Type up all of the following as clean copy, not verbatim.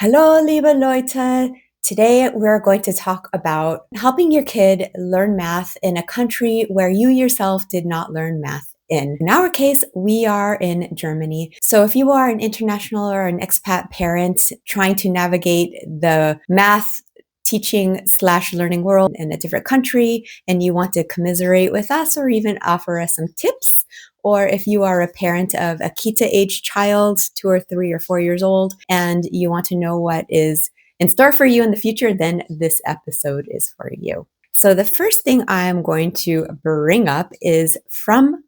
Hallo, liebe Leute. Today we're going to talk about helping your kid learn math in a country where you yourself did not learn math in. In our case, we are in Germany. So if you are an international or an expat parent trying to navigate the math teaching slash learning world in a different country and you want to commiserate with us or even offer us some tips, or if you are a parent of a Kita age child, 2 or 3 or 4 years old, and you want to know what is in store for you in the future, then this episode is for you. So the first thing I'm going to bring up is from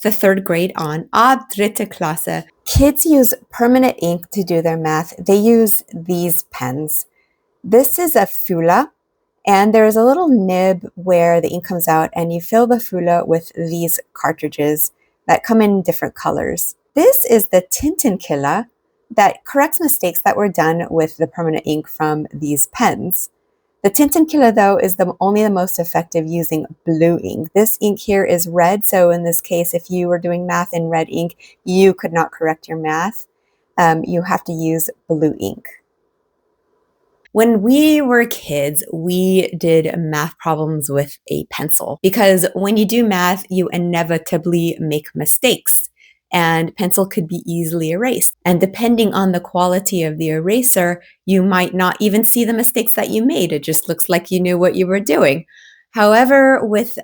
the third grade on, ab dritte Klasse. Kids use permanent ink to do their math. They use these pens. This is a Füller, and there's a little nib where the ink comes out, and you fill the Füller with these cartridges that come in different colors. This is the Tintenkiller that corrects mistakes that were done with the permanent ink from these pens. The Tintenkiller, though, is only the most effective using blue ink. This ink here is red, so in this case, if you were doing math in red ink, you could not correct your math. You have to use blue ink. When we were kids, we did math problems with a pencil because when you do math, you inevitably make mistakes and pencil could be easily erased. And depending on the quality of the eraser, you might not even see the mistakes that you made. It just looks like you knew what you were doing. However, with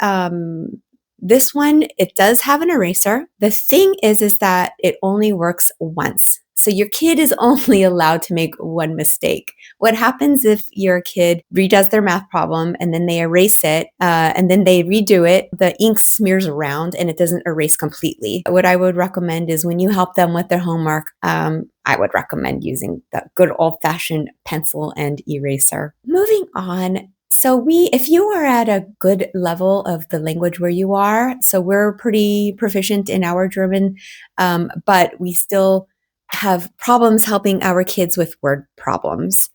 this one, it does have an eraser. The thing is that it only works once. So your kid is only allowed to make one mistake. What happens if your kid redoes their math problem and then they erase it and then they redo it, the ink smears around and it doesn't erase completely. What I would recommend is when you help them with their homework, I would recommend using the good old-fashioned pencil and eraser. Moving on. So if you are at a good level of the language where you are, so we're pretty proficient in our German, but we still have problems helping our kids with word problems.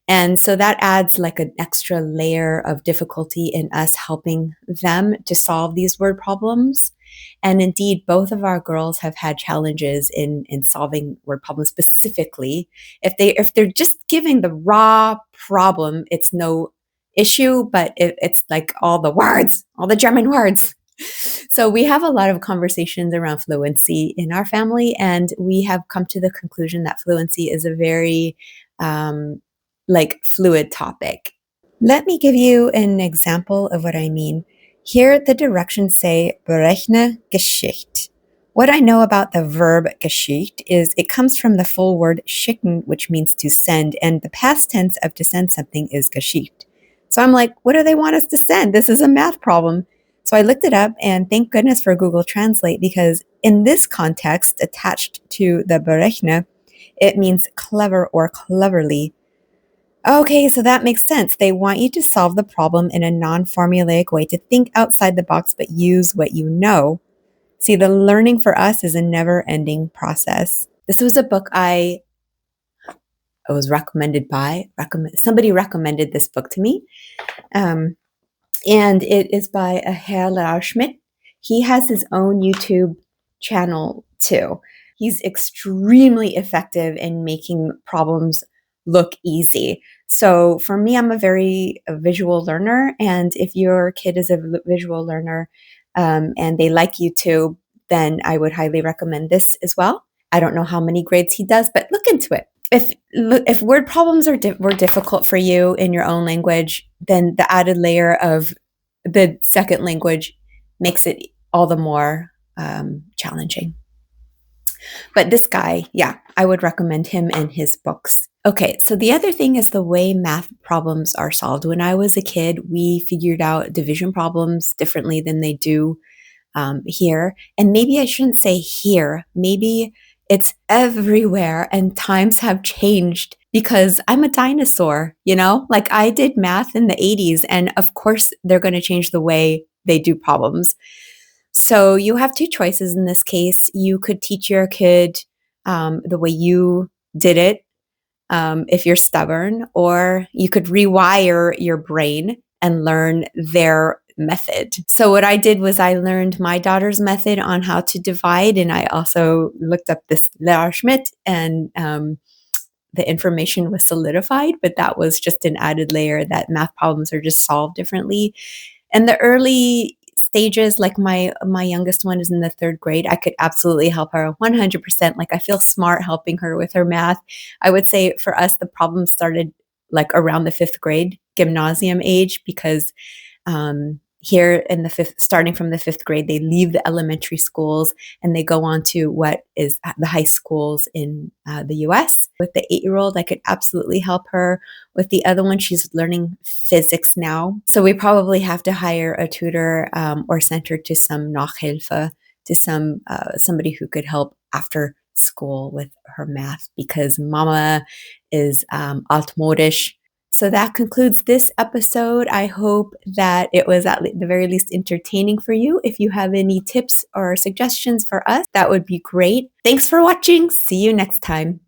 And so that adds like an extra layer of difficulty in us helping them to solve these word problems. And indeed, both of our girls have had challenges in solving word problems specifically. If they're just giving the raw problem, it's no issue, but it's like all the words, all the German words. So we have a lot of conversations around fluency in our family, and we have come to the conclusion that fluency is a very fluid topic. Let me give you an example of what I mean. Here, the directions say berechne Geschichte. What I know about the verb Geschichte is it comes from the full word schicken, which means to send, and the past tense of to send something is Geschichte. So I'm like, what do they want us to send? This is a math problem. So I looked it up, and thank goodness for Google Translate, because in this context, attached to the berechne, it means clever or cleverly. Okay, so that makes sense. They want you to solve the problem in a non-formulaic way, to think outside the box, but use what you know. See, the learning for us is a never-ending process. This was a book I was recommended by. Somebody recommended this book to me. And it is by a Herr Schmidt. He has his own YouTube channel too. He's extremely effective in making problems look easy. So for me, I'm a visual learner. And if your kid is a visual learner and they like YouTube, then I would highly recommend this as well. I don't know how many grades he does, but look into it. If word problems were difficult for you in your own language, then the added layer of the second language makes it all the more challenging. But this guy, yeah, I would recommend him and his books. Okay, so the other thing is the way math problems are solved. When I was a kid, we figured out division problems differently than they do here. And maybe I shouldn't say here. Maybe it's everywhere, and times have changed because I'm a dinosaur, Like I did math in the 80s, and of course they're going to change the way they do problems. So you have two choices in this case. You could teach your kid the way you did it if you're stubborn, or you could rewire your brain and learn their method. So what I did was I learned my daughter's method on how to divide, and I also looked up this Lehrer Schmidt and the information was solidified, but that was just an added layer that math problems are just solved differently. And the early stages, like my youngest one is in the 3rd grade, I could absolutely help her 100%. Like, I feel smart helping her with her math. I would say for us, the problem started like around the 5th grade, gymnasium age, because here in the starting from the 5th grade, they leave the elementary schools and they go on to what is the high schools in the US. With the 8-year-old, I could absolutely help her. With the other one, she's learning physics now. So we probably have to hire a tutor or send her to some Nachhilfe, to somebody who could help after school with her math, because mama is altmodisch. So that concludes this episode. I hope that it was at the very least entertaining for you. If you have any tips or suggestions for us, that would be great. Thanks for watching. See you next time.